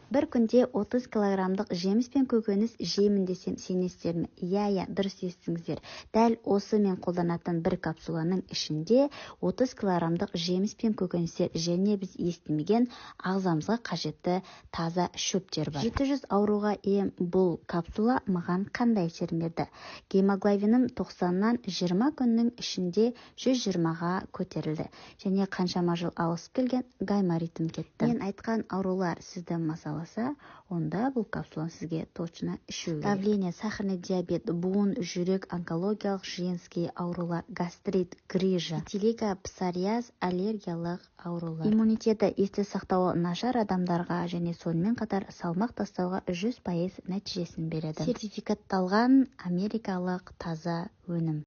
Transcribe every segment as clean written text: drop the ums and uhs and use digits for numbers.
Бір күнде 30 килограммдық жеміс пен көкөніс жеймін десем сенесіздер ме? Иә, дұрыс естіңіздер. Дәл осы мен қолданатын бір капсуланың ішінде 30 килограммдық жеміс пен көкөністер және біз естімеген ағзамызға қажетті таза шөптер бар. 700 ауруға ем бұл капсула маған қандай әсерін берді? Гемоглобинім 90-нан 20 күннің ішінде 120-ға көтерілді және қаншама жыл алысып келген гайморитім кетті. Мен айтқан аурулар сізді мазаласа, онда бұл капсуланы сізге точно ішу керек. Давление, сахарный диабет, буын, жүрек, онкологиялық женский аурулар, гастрит, грыжа, витилиго, псориаз, аллергиялық аурулар. Иммунитеті есте сақтауы нашар адамдарға және сонымен қатар салмақ тастауға 100% нәтижесін береді. Сертификатталған америкалық таза өнім.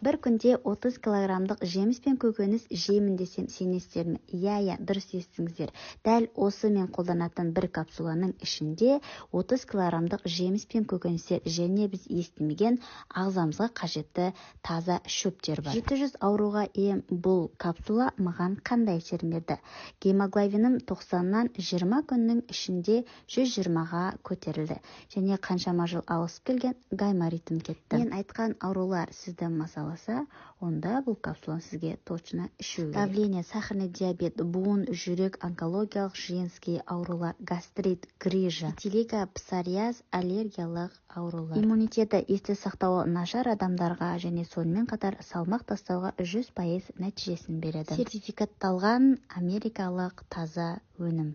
Бір күнде 30 килограммдық жеміс пен көкөніс жеймін десем сенесіздер ме? Иә, дұрыс естіңіздер. Дәл осы мен қолданатын бір капсуланың ішінде 30 килограммдық жеміс пен көкөністер және біз естімеген ағзамызға қажетті таза шөптер бар. 700 ауруға ем бұл капсула маған қандай әсерін берді? Гемоглобинім 90-нан 20 күннің ішінде 120-ға көтерілді және қаншама жыл алысып келген гайморитім кетті. Мен айтқан аурулар сізді мазаласа, онда бұл капсуланы сізге точно ішу керек. Давление, сахарный диабет, буын, жүрек, онкологиялық женский аурулар, гастрит, грыжа, витилиго, псориаз, аллергиялық аурулар. Иммунитеті есте сақтауы нашар адамдарға және сонымен қатар салмақ тастауға 100% нәтижесін береді. Сертификатталған америкалық таза өнім.